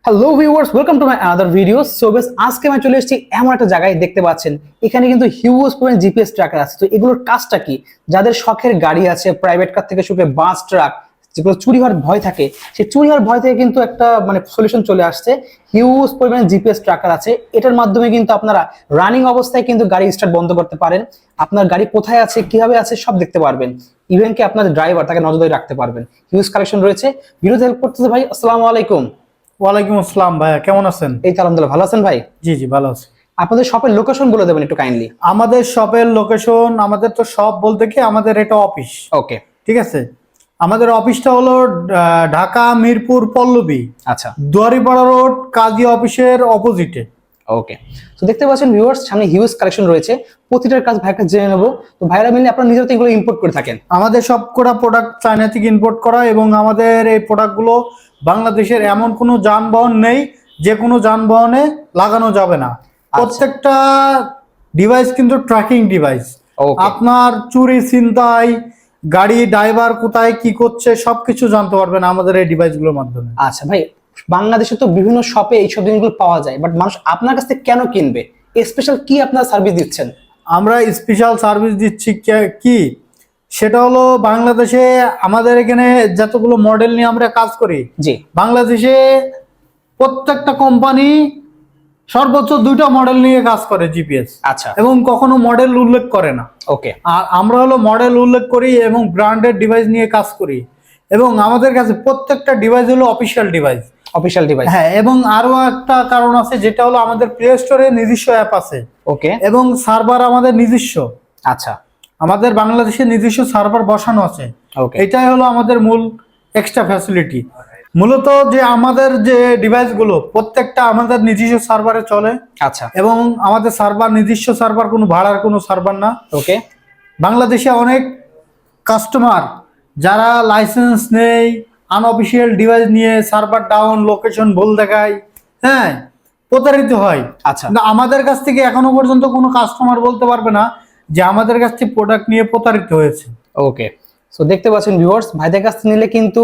Hello viewers, welcome to my another video. So guys, আজকে আমি চলে এসেছি এমন একটা জায়গায়, দেখতে পাচ্ছেন এখানে কিন্তু হিউজ পরিমাণ জিপিএস ট্র্যাকার আছে। তো এগুলোর কাজটা কি? যাদের শখের গাড়ি আছে, প্রাইভেট কার থেকে শুরু করে বাস, ট্রাক, যেগুলো চুরি হওয়ার ভয় থাকে, সেই চুরি হওয়ার ভয় থেকে কিন্তু একটা সলিউশন চলে আসছে। হিউজ পরিমাণে জিপিএস ট্র্যাকার আছে, এটার মাধ্যমে কিন্তু আপনারা রানিং অবস্থায় কিন্তু গাড়ি স্টার্ট বন্ধ করতে পারেন। আপনার গাড়ি কোথায় আছে, কিভাবে আছে, সব দেখতে পারবেন। ইভেন কি আপনার ড্রাইভার, তাকে নজরদারি রাখতে পারবেন। হিউজ কালেকশন রয়েছে। ভিডিওতে হেল্প করতেছে ভাই। আসসালামু আলাইকুম। ওয়ালাইকুম আসসালাম ভাইয়া, কেমন আছেন? এই তো আলহামদুলিল্লাহ, ভালো আছেন ভাই? জি জি ভালো আছি। আপনাদের শপের লোকেশন বলে দেবেন একটু কাইন্ডলি। আমাদের শপের লোকেশন, আমাদের তো শপ বলতে কি আমাদের এটা অফিস। ওকে, ঠিক আছে, আমাদের অফিসটা হলো ঢাকা মিরপুর পল্লবী, আচ্ছা, দুয়ারিপাড়া রোড, কাজী অফিসের অপোজিটে। ওকে। তো দেখতে পাচ্ছেন ভিউয়ার্স, সামনে হিউজ কালেকশন রয়েছে। প্রতিটার কাজ ভাইকে জেনে নেবো। তো ভাইরা মিলে আপনারা নিজেরা তো এগুলো ইম্পোর্ট করে থাকেন? আমাদের সব কটা প্রোডাক্ট চায়না থেকে ইম্পোর্ট করা, এবং আমাদের এই প্রোডাক্টগুলো বাংলাদেশের এমন কোনো যানবাহন নেই যে কোনো যানবাহনে লাগানো যাবে না। প্রত্যেকটা ডিভাইস কিন্তু ট্র্যাকিং ডিভাইস। Okay. আপনার চুরি, ছিনতাই, গাড়ি ড্রাইভার কোথায় কি করছে সবকিছু জানতে পারবেন আমাদের এই ডিভাইসগুলোর মাধ্যমে। আচ্ছা ভাই, বাংলাদেশে তো বিভিন্ন শপে এইসব জিনিসগুলো পাওয়া যায়, বাট মানুষ আপনার কাছ থেকে কেন কিনবে? স্পেশাল কি আপনার সার্ভিস দিচ্ছেন? আমরা স্পেশাল সার্ভিস দিচ্ছি কি, সেটা হলো বাংলাদেশে আমাদের এখানে যতগুলো মডেল নিয়ে আমরা কাজ করি, জি, বাংলাদেশে প্রত্যেকটা কোম্পানি সর্বোচ্চ 2টা মডেল নিয়ে কাজ করে জিপিএস। আচ্ছা, এবং কখনো মডেল উল্লেখ করে না। ওকে। আর আমরা হলো মডেল উল্লেখ করি এবং ব্র্যান্ডেড ডিভাইস নিয়ে কাজ করি, এবং আমাদের কাছে প্রত্যেকটা ডিভাইস হলো অফিসিয়াল ডিভাইস। অফিশিয়াল ডিভাইস, হ্যাঁ, এবং আরো একটা কারণ আছে, যেটা হলো আমাদের প্লে স্টোরে নিজস্ব অ্যাপ আছে। ওকে, এবং সার্ভার আমাদের নিজস্ব। আচ্ছা, আমাদের বাংলাদেশে নিজস্ব সার্ভার বসানো আছে। ওকে, এটাই হলো আমাদের মূল এক্সট্রা ফ্যাসিলিটি। মূলত যে আমাদের যে ডিভাইসগুলো প্রত্যেকটা আমাদের নিজস্ব সার্ভারে চলে। আচ্ছা, এবং আমাদের সার্ভার নিজস্ব সার্ভার, কোনো ভাড়ার কোনো সার্ভার না। ওকে। বাংলাদেশে অনেক কাস্টমার যারা লাইসেন্স নেই, আনঅফিসিয়াল ডিভাইস নিয়ে সার্ভার ডাউন, লোকেশন ভুল দেখায়, হ্যাঁ, প্রতারিত হয়। আচ্ছা, না, আমাদের কাছ থেকে এখনো পর্যন্ত কোনো কাস্টমার বলতে পারবে না যে আমাদের কাছ থেকে প্রোডাক্ট নিয়ে প্রতারিত হয়েছে। ওকে। সো দেখতে পাচ্ছেন ভিউয়ার্স, ভাইদের কাছ থেকে নিলে কিন্তু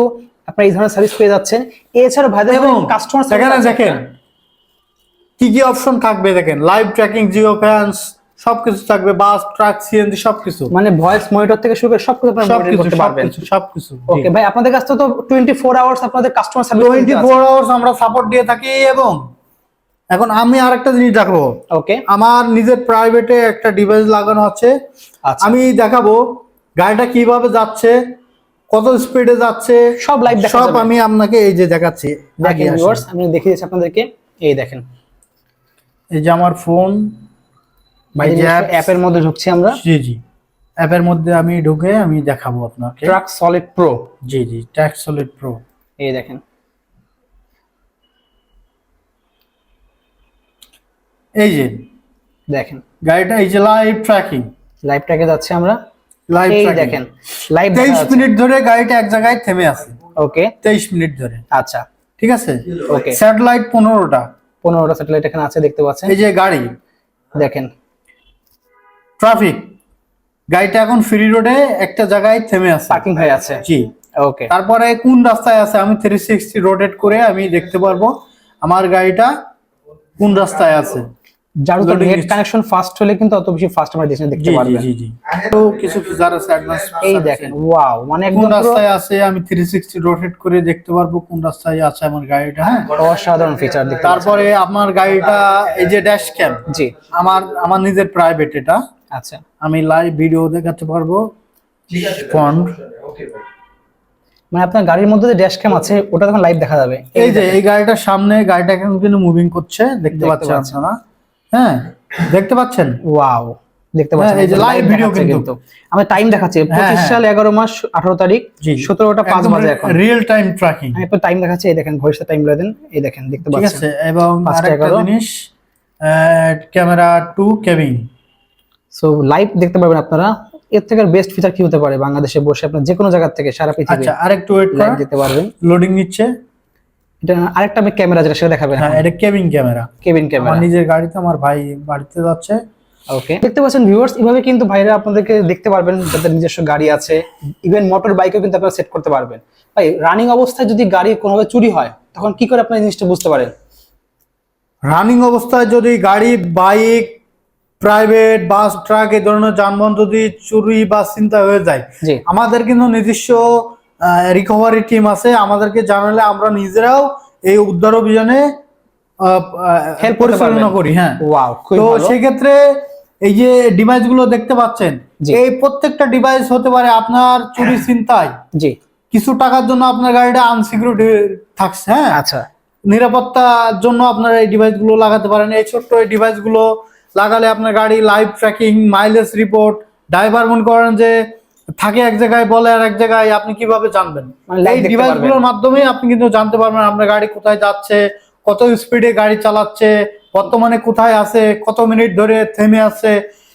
আপনারা এই ধরনের সার্ভিস পেয়ে যাচ্ছেন। এছাড়া ভাইদের এবং কাস্টমার সেখানে দেখেন কি কি অপশন থাকবে, দেখেন লাইভ ট্র্যাকিং, জিও ফ্যান্স সবকিছু থাকবে, বাস, ট্রাক, সিএনজি সবকিছু, ভয়েস মনিটর থেকে শুরু করে সবকিছু আপনারা মনিটর করতে পারবেন। সবকিছু। ওকে ভাই, আপনাদের কাছে তো 24 আওয়ার্স আপনাদের কাস্টমার সার্ভিস 24 আওয়ার্স আমরা সাপোর্ট দিয়ে থাকি। এবং এখন আমি আরেকটা জিনিস দেখাবো। ওকে, আমার নিজের প্রাইভেটে একটা ডিভাইস লাগানো আছে। আচ্ছা, আমি দেখাবো গাড়িটা কিভাবে যাচ্ছে, কত স্পিডে যাচ্ছে, সব লাইভ দেখা সব যাবে। আমি আপনাকে এই যে দেখাচ্ছি। দেখেন ভিউয়ার্স, আমি দেখিয়ে দিচ্ছি আপনাদেরকে। এই দেখেন, এই যে আমার ফোন, ভাই অ্যাপের মধ্যে ঢুকছি আমরা। জি জি, অ্যাপের মধ্যে আমি ঢুকে আমি দেখাবো আপনাকে। ট্রাক সলিড প্রো, জি জি, ট্র্যাক সলিড প্রো। এই দেখেন, এই যে দেখেন গাড়িটা, এই যে লাইভ ট্র্যাকিং, লাইভ ট্র্যাকে যাচ্ছে আমরা। লাইভ এই ট্র্যাকিং দেখেন লাইভ 23 মিনিট ধরে গাড়িটা এক জায়গায় থেমে আছে। ওকে, 23 মিনিট ধরে। আচ্ছা, ঠিক আছে। ওকে। স্যাটেলাইট 15টা, 15টা স্যাটেলাইট এখানে আছে, দেখতে পাচ্ছেন। এই যে গাড়ি, দেখেন ট্রাফিক, গাড়িটা এখন ফ্রি রোডে একটা জায়গায় থেমে আছে, পার্কিং হয়ে আছে। জি। ওকে, তারপরে কোন রাস্তায় আছে আমি 360 রোটেট করে আমি দেখতে পারবো আমার গাড়িটা কোন রাস্তায় আছে। যার তো নেট কানেকশন ফাস্ট হলে কিন্তু অত বেশি ফাস্ট আমরা দেখতে জি জি পারবেন। জি জি, তো কিছু ফিচার আছে অ্যাডভান্স। এই দেখেন, ওয়াও, কোন একদম রাস্তায় আছে আমি 360 রোটেট করে দেখতে পারবো কোন রাস্তায় আছে আমার গাড়িটা। হ্যাঁ, অসাধারণ ফিচার দেখতে পাচ্ছেন। তারপরে আমার গাড়িটা এই যে ড্যাশ ক্যাম, জি, আমার নিজের প্রাইভেট এটা, আচ্ছা, আমি লাইভ ভিডিও দেখাতে পারবো। ফ্রন্ট, আপনার গাড়ির মধ্যে যে ড্যাশ ক্যাম আছে ওটা তখন লাইভ দেখা যাবে। এই যে এই গাড়িটার সামনে, গাড়িটা এখন কিন্তু মুভিং করছে, দেখতে পাচ্ছেন আপনারা? হ্যাঁ, দেখতে পাচ্ছেন? ওয়াও, দেখতে পাচ্ছেন এই যে লাইভ ভিডিও কিন্তু আমি টাইম দেখাচ্ছি 25 সাল 11 মাস 18 তারিখ 17টা 5 বাজে এখন রিয়েল টাইম ট্র্যাকিং। আমি একটু টাইম দেখাচ্ছি। এই দেখেন, ভয়েসটা টাইম বলে দেন। এই দেখেন, দেখতে ঠিক পাচ্ছেন। আছে। এবং আরেকটা জিনিস, camera to cabin. So live দেখতে পারবেন আপনারা। এর থেকে বেস্ট ফিচার কি হতে পারে? বাংলাদেশে বসে আপনার যে কোনো জায়গা থেকে সারা পৃথিবী আচ্ছা, আরেকটু ওয়েট লাইভ দিতে পারবেন। লোডিং নিচ্ছে। এটা আরেকটা আমি ক্যামেরা যেটা সেটা দেখাবেন। হ্যাঁ, এটা কেবিন ক্যামেরা। কেবিন ক্যামেরা আমার নিজের গাড়িতে, আমার ভাই বাড়িতে যাচ্ছে। ওকে, দেখতে পাচ্ছেন ভিউয়ার্স, এভাবে কিন্তু ভাইরা আপনাদেরকে দেখতে পারবেন যাদের নিজস্ব গাড়ি আছে। ইভেন মোটর বাইকেও কিন্তু আপনারা সেট করতে পারবেন। ভাই রানিং অবস্থায় যদি গাড়ি কোনোভাবে চুরি হয় তখন কি করে আপনি এই জিনিসটা বুঝতে পারেন? রানিং অবস্থায় যদি গাড়ি, বাইক, প্রাইভেট, বাস, ট্রাক এই ধরনের যানবাহন যদি চুরি বা ছিনতাই হয়ে যায়, জি আমাদের কিন্তু নিজস্ব রিকভারি টিম আছে, আমাদেরকে জানালে আমরা নিজেরাও এই উদ্ধার অভিযানে হেল্প পরিচালনা করি। হ্যাঁ, ওয়াও, খুবই তো ভালো। সেক্ষেত্রে এই যে ডিভাইস গুলো দেখতে পাচ্ছেন, জি। এই প্রত্যেকটা ডিভাইস হতে পারে আপনার চুরি ছিনতাই, জি কিছু টাকার জন্য আপনার গাড়িটা আনসিকিউরড থাকছে, হ্যাঁ, আচ্ছা নিরাপত্তার জন্য আপনারা এই ডিভাইস গুলো লাগাতে পারেন। এই ছোট্ট এই ডিভাইস গুলো লাগালে আপনার গাড়ি live tracking, mileage report, driver মনে করেন যে থাকে এক জায়গায় বলে আর এক জায়গায়, আপনি কিভাবে জানবেন? মানে live এই দেখতে ডিভাইস পারবেন। গুলোর মাধ্যমে আপনি কিন্তু জানতে পারবেন আপনার গাড়ি কোথায় যাচ্ছে, কত স্পিডে গাড়ি চালাচ্ছে, বর্তমানে কোথায় আছে, কত মিনিট ধরে থেমে আছে,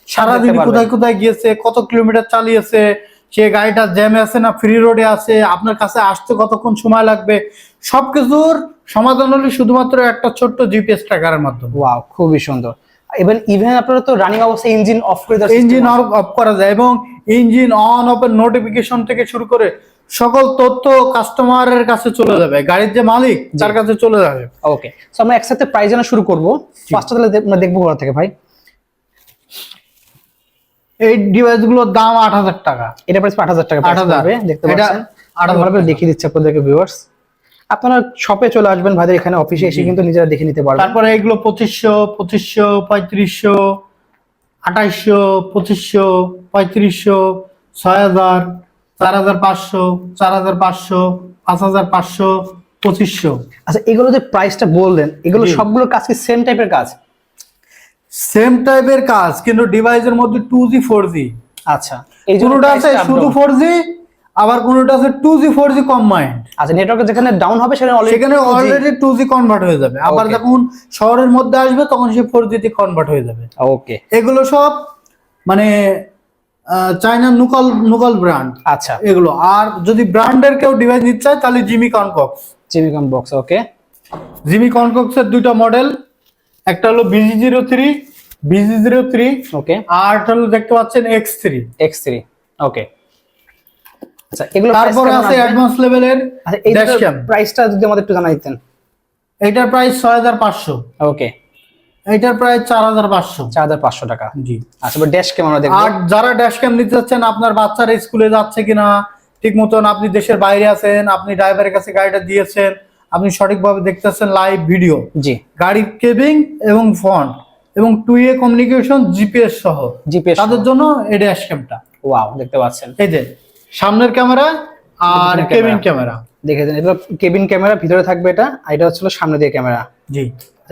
সারাদিন দেখতে পারবেন। কোথায় কোথায় গিয়েছে, কত কিলোমিটার চালিয়েছে, সে গাড়িটা জ্যামে আছে না ফ্রি রোডে আছে, আপনার কাছে আসতে কতক্ষণ সময় লাগবে, সবকিছুর সমাধান হলো শুধুমাত্র একটা ছোট্ট জিপিএস ট্র্যাকারের মাধ্যমে। ওয়াও, খুবই সুন্দর। ইভেন আপনারা তো রানিং অবস্থায় ইঞ্জিন অফ করে দেওয়ার ইঞ্জিন system আছে। অফ করা যায় এবং ইঞ্জিন অন অফ এর নোটিফিকেশন থেকে শুরু করে সকল তথ্য কাস্টমারের কাছে চলে যাবে, গাড়ির যে মালিক তার কাছে চলে যাবে। ওকে, সো আমরা একসাথে প্রাইস জানা শুরু করব। ফার্স্টে তাহলে আমরা দেখবো কোথা থেকে ভাই? এই ডিভাইস গুলোর দাম 8,000 টাকা। এটা প্রাইস 8,000 টাকা প্রাইস 8,000 পড়বে, দেখতে এটা পাচ্ছেন। 8,000 ভালো করে দেখিয়ে দিচ্ছি আপনাদেরকে ভিউয়ার্স। আপনারা শপে চলে আসবেন ভাইদের এখানে, অফিসে এসে কিন্তু নিজেরা দেখে নিতে পারবেন। তারপরে এগুলো 2500, 2500, 3500, 2800, 2500, 3500, 6,000, 4,500, 4,500, 5,500, 2500। আচ্ছা, এগুলো যে প্রাইসটা বললেন, এগুলো জি। সবগুলো কাজ কি সেম টাইপের কাজ? সেম টাইপের কাজ, কিন্তু ডিভাইসের মধ্যে 2G 4G, আচ্ছা, এই জন্য কোনোটা আছে price টা up শুধু down। 4G, আবার কোনোটা আছে 2G 4G কম্বাইন্ড। আচ্ছা, নেটওয়ার্ক যেখানে ডাউন হবে সেখানে অলরেডি 2G কনভার্ট হয়ে যাবে, আবার Okay. যখন শহরের মধ্যে আসবে তখন সে 4G তে কনভার্ট হয়ে যাবে। ওকে, এগুলো সব মানে চাইনার নুকাল ব্র্যান্ড আচ্ছা, এগুলো। আর যদি ব্র্যান্ডের কেউ ডিভাইস নিতে চায় তাহলে জিমি কনকক্স। জিমিকন বক্স, ওকে। জিমি কনকক্সের দুইটা মডেল, একটা হলো BG03, ওকে, আর একটা হলো দেখতে পাচ্ছেন X3। X3, ওকে। আচ্ছা, এগুলো তারপরে আছে অ্যাডভান্স লেভেলের আচ্ছা, এই ড্যাশক্যাম। প্রাইসটা যদি আমাদের একটু জানাই দিতেন। এটার প্রাইস 6,500, ওকে, এটার প্রাইস 4,500। 4,500 টাকা। জি। আচ্ছা, এবার ড্যাশ ক্যাম আমরা দেখবো। আর যারা ড্যাশ ক্যাম নিতে যাচ্ছেন, আপনার বাচ্চারা স্কুলে যাচ্ছে কিনা ঠিক মতন, আপনি দেশের বাইরে আছেন, আপনি ড্রাইভারের কাছে গাড়িটা দিয়েছেন, আপনি সঠিকভাবে দেখতেছেন লাইভ ভিডিও, জি, গাড়ির কেবিং এবং ফন্ট এবং 2A কমিউনিকেশন জিপিএস সহ, জিপিএস তাদের জন্য এই ড্যাশ ক্যামটা। ওয়াও, দেখতে পাচ্ছেন। এই যে সামনের ক্যামেরা আর পিছনের কেবিন ক্যামেরা। ক্যামেরা। দেখেছেন, এটা কেবিন ক্যামেরা ভিতরে থাকবে এটা, আর এটা হচ্ছে সামনে দিয়ে ক্যামেরা। জি,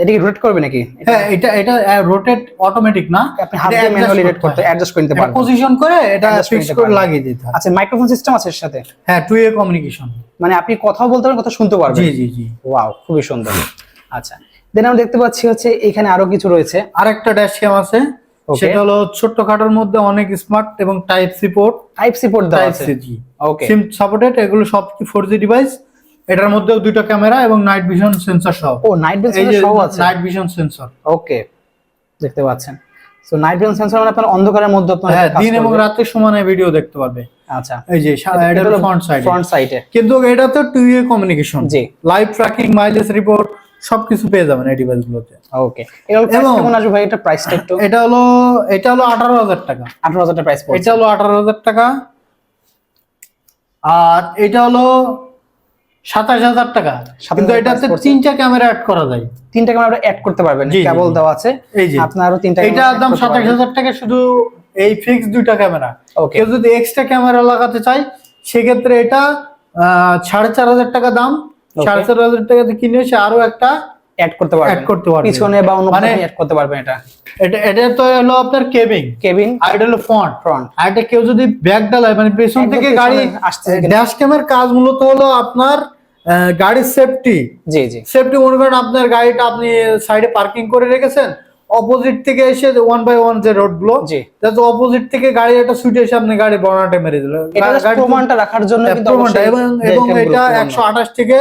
এটা কি রোটেট করবে নাকি? হ্যাঁ, এটা রোটেট অটোমেটিক না, আপনি হাত দিয়ে ম্যানুয়ালি রোটেট করতে অ্যাডজাস্ট করে নিতে পারবেন। পজিশন করে এটা Adjust করে ফিক্স নিতে করে পারবেন। লাগিয়ে দিতে হয়। আচ্ছা, মাইক্রোফোন সিস্টেম আছে এর সাথে? হ্যাঁ, 2A কমিউনিকেশন। মানে আপনি কথাও বলতে পারবেন, কথা শুনতে পারবেন। জি জি জি। ওয়াও, খুবই সুন্দর। আচ্ছা, দেন আমরা দেখতে পাচ্ছি হচ্ছে এখানে আরো কিছু রয়েছে। আরেকটা ড্যাশ ক্যাম আছে, Okay. সেটা হলো ছোট্টখাটোর মধ্যে অনেক স্মার্ট এবং type C port, type C port দেওয়া টাইপ আছে। সি জি, ওকে, সিম সাপোর্টেড, এগুলো সব কি 4G ডিভাইস। এটার মধ্যেও দুটো ক্যামেরা এবং নাইট ভিশন সেন্সর সহ। ও নাইট ভিশন এই যে সহ আছে। Night vision sensor. ওকে, দেখতে পাচ্ছেন। সো নাইট ভিশন সেন্সর মানে আপনার অন্ধকারের মধ্যে আপনার হ্যাঁ, দিন এবং রাতের সমানে ভিডিও দেখতে পারবে। আচ্ছা, এই যে এটা হলো ফ্রন্ট সাইড, ফ্রন্ট সাইডে। কিন্তু এটাতে 2A কমিউনিকেশন, জি। লাইভ ট্র্যাকিং, মাইলেজ রিপোর্ট সবকিছু পেয়ে যাবেন এই ডিভাইসগুলোতে। ওকে, এর প্রাইস এবং- কেমন আসবে ভাই? এটা প্রাইসটা একটু। এটা হলো 18,000 টাকা। 18,000 টাকা প্রাইস পড়ছে। এটা হলো 18,000 টাকা। আর এটা হলো 27,000 টাকা, 27,000 কিন্তু এটাতে পড়ছে। 3টা ক্যামেরা অ্যাড করা যায়। 3টা ক্যামেরা অ্যাড করতে পারবেন, জি, জি, কেবল জি। দেওয়া আছে। এই যে আপনার আরো 3টা এটার দাম 27,000 টাকা, শুধু এই ফিক্স দুইটা ক্যামেরা। ওকে, কেউ যদি এক্সট্রা ক্যামেরা লাগাতে চায় সেক্ষেত্রে এটা 4,500 টাকা দাম। 4,500 টাকাতে কিনে সে আরো একটা অ্যাড করতে পারবেন, অ্যাড করতে পারবে পিছনে বা অন্য মানে অ্যাড করতে পারবেন। এটা এটা তো হলো আপনার কেবিং, কেবিন, আর এটা হলো ফ্রন্ট। ফ্রন্ট। আর এটা কেউ যদি ব্যাক ডালায় মানে পেছন একদম থেকে পেছনে গাড়ি আসতেছে কিনা। ড্যাশ ক্যামের কাজ মূলত হলো আপনার গাড়ির সেফটি। জি জি, সেফটি মনে করেন আপনার গাড়িটা আপনি সাইডে পার্কিং করে রেখেছেন, অপোজিট থেকে এসে 1 বাই 1 যে রোড গুলো, জি। যাতে অপোজিট থেকে গাড়ি একটা ছুটে এসে আপনি গাড়ি বর্ণাটা মেরে দিল। এটা just প্রমাণটা রাখার জন্য কিন্তু প্রমাণটা অবশ্যই এবং webcam গুলো এটা প্রমাণ। 128 থেকে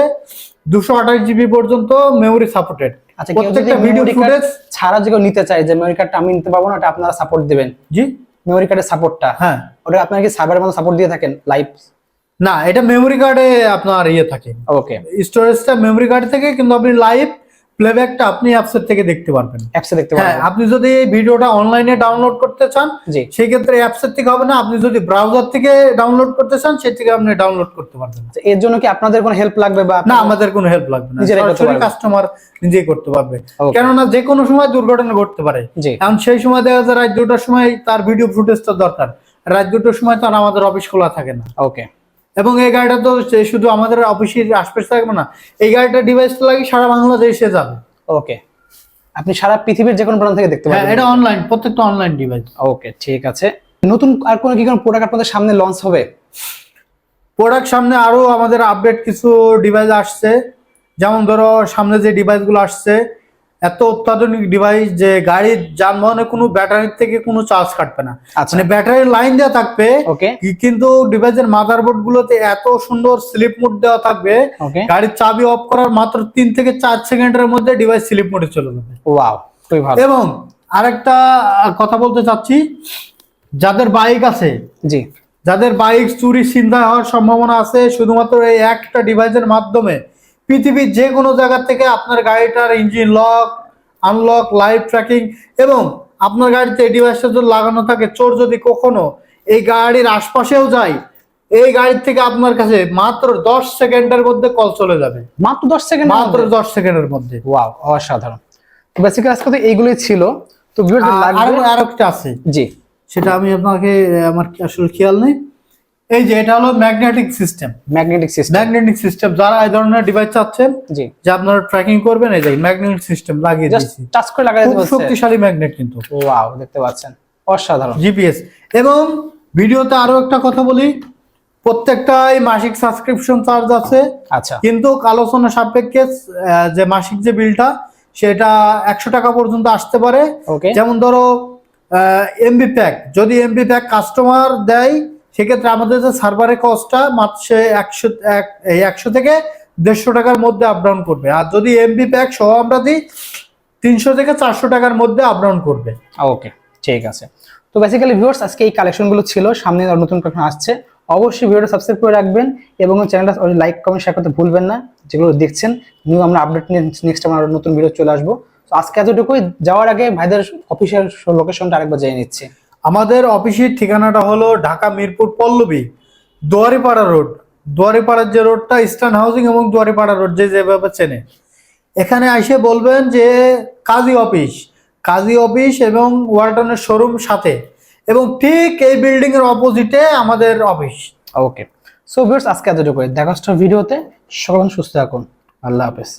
228 জিবি পর্যন্ত মেমোরি সাপোর্টেড। আচ্ছা, কেউ যদি প্রত্যেকটা ভিডিও মেমোরি কার্ড ফুটেজ। ছাড়া যদি কেউ নিতে চায় যে মেমোরি কার্ডটা আমি নিতে পারবো না, এটা আপনারা সাপোর্ট দিবেন? জি, মেমোরি কার্ডের সাপোর্টটা, হ্যাঁ, ওটা আপনারা কি সার্ভারের মতো সাপোর্ট দিয়ে থাকেন লাইভ? না, এটা মেমোরি কার্ডে আপনার ইয়ে থাকে, ওকে, স্টোরেজটা মেমোরি কার্ড থেকে, কিন্তু আপনি লাইভ প্লেব্যাকটা আপনি অ্যাপসের থেকে দেখতে পারবেন। অ্যাপসে দেখতে হ্যাঁ, পারবেন। আপনি যদি এই ভিডিওটা অনলাইনে ডাউনলোড করতে চান জি, সেই ক্ষেত্রে অ্যাপসের থেকে হবে না, আপনি যদি ব্রাউজার থেকে ডাউনলোড করতে চান সেই থেকে আপনি ডাউনলোড করতে পারবেন। তো এর জন্য কি আপনাদের কোনো হেল্প লাগবে বা না, আমাদের কোনো হেল্প লাগবে না, নিজেরাই করতে সরাসরি পারবে? কাস্টমার নিজেই করতে পারবে। Okay. কেননা যে কোনো সময় দুর্ঘটনা ঘটতে পারে। জি, এখন সেই সময় দেখা যায় রাত 2টার সময় তার ভিডিও ফুটেজটা দরকার, রাত 2টার সময় তো আর আমাদের অফিস খোলা থাকে না। ওকে, এবং এই গাড়িটা তো শুধু আমাদের অফিসের আশপাশে থাকবে না, এই গাড়িটা ডিভাইসটা লাগে সারা বাংলাদেশে যাবে। ওকে, আপনি সারা পৃথিবীর যে কোনো প্রান্ত থেকে দেখতে হ্যাঁ, পারবেন। এটা অনলাইন, প্রত্যেকটা অনলাইন ডিভাইস। ওকে, ঠিক আছে। নতুন আর কোনো কি কোনো প্রোডাক্ট আপনাদের সামনে লঞ্চ হবে? প্রোডাক্ট সামনে আরো আমাদের আপডেট কিছু ডিভাইস আসছে, যেমন ধরো সামনে যে ডিভাইসগুলো আসছে এত অত্যাধুনিক ডিভাইস যে গাড়ির যানবাহনে কোনো ব্যাটারির থেকে কোনো চার্জ কাটবে না। আচ্ছা, মানে ব্যাটারির লাইন দেওয়া থাকবে, ওকে, কিন্তু ডিভাইসের মাদারবোর্ড গুলোতে এত সুন্দর স্লিপ মোড দেওয়া থাকবে, ওকে, গাড়ির চাবি অফ করার মাত্র 3 থেকে 4 সেকেন্ডের মধ্যে ডিভাইস স্লিপ মোডে চলে যাবে। ওয়াও, খুবই ভালো। এবং আরেকটা কথা বলতে চাচ্ছি, যাদের বাইক আছে, জি, যাদের বাইক চুরি ছিনতাই হওয়ার সম্ভাবনা আছে, শুধুমাত্র এই একটা ডিভাইসের মাধ্যমে পৃথিবীর যে কোনো জায়গা থেকে আপনার গাড়িটার engine lock, unlock, live tracking, এবং আপনার গাড়িতে এই ডিভাইসটা যদি লাগানো থাকে, চোর যদি কখনো এই গাড়ির আশপাশেও যায়, এই গাড়ির থেকে আপনার কাছে মাত্র 10 সেকেন্ডের মধ্যে কল চলে যাবে। মাত্র 10 সেকেন্ড? মাত্র 10 সেকেন্ডের মধ্যে। ওয়াও, অসাধারণ। তো বেসিক্যালি আজকে তো এইগুলোই ছিল। তো ভিউয়ারদের লাগবে আরেকটা আছে, জি, সেটা আমি আপনাকে, আমার আসলে খেয়াল নেই। এই যে এটা হলো magnetic system. Magnetic system. Magnetic system, যারা এই ধরনের ডিভাইস চাচ্ছেন জি, যে আপনারা ট্র্যাকিং করবেন, এই যে ম্যাগনেটিক সিস্টেম লাগিয়ে জাস্ট দিয়েছি। টাচ করে লাগাই খুব দিতে হচ্ছে। শক্তিশালী ম্যাগনেট কিন্তু। ওয়াও, দেখতে পাচ্ছেন, অসাধারণ। জিপিএস। এবং ভিডিওতে আরো একটা কথা বলি, প্রত্যেকটাই মাসিক সাবস্ক্রিপশন চার্জ আছে, আচ্ছা, কিন্তু আলোচনা সাপেক্ষে যে মাসিক যে বিলটা সেটা 100 টাকা পর্যন্ত আসতে পারে। ওকে, যেমন ধরো এমবি প্যাক, যদি এমবি প্যাক কাস্টমার দেয় সেক্ষেত্রে আমাদের যে সার্ভারের কস্টটা মাত্র 100 থেকে 150 টাকার মধ্যে আপ ডাউন করবে। আর যদি এমবি প্যাক সহ আমরা দিই 300 থেকে 400 টাকার মধ্যে আপ ডাউন করবে। ওকে, ঠিক আছে। তো বেসিক্যালি ভিউয়ার্স আজকে এই কালেকশনগুলো ছিল, সামনে আরো নতুন কালেকশন আসছে। অবশ্যই ভিডিওটা সাবস্ক্রাইব করে রাখবেন এবং চ্যানেলটা লাইক, কমেন্ট, শেয়ার করতে ভুলবেন না। যেগুলো দেখছেন নিউ আমরা আপডেট নিয়ে নেক্সট আমরা নতুন ভিডিও চলে আসবো। তো আজকে এতটুকুই। যাওয়ার আগে ভাইদের অফিসিয়াল লোকেশনটা আরেকবার জেনে নিচ্ছি। আমাদের অফিসের ঠিকানাটা হলো ঢাকা মিরপুর পল্লবী, দুয়ারিপাড়া রোড। দুয়ারিপাড়ার যে রোডটা, ইস্টার্ন হাউজিং এবং দুয়ারিপাড়া রোড যেভাবে চেনে, এখানে এসে বলবেন যে কাজী অফিস, কাজী অফিস এবং ওয়ালটনের শোরুম সাথে, এবং ঠিক এই বিল্ডিং এর অপোজিটে আমাদের অফিস। ওকে, সো ভিউয়ার্স আজকে এতটুকুই। দেখা হচ্ছে ভিডিওতে। সকল সুস্থ থাকুন। আল্লাহ হাফেজ।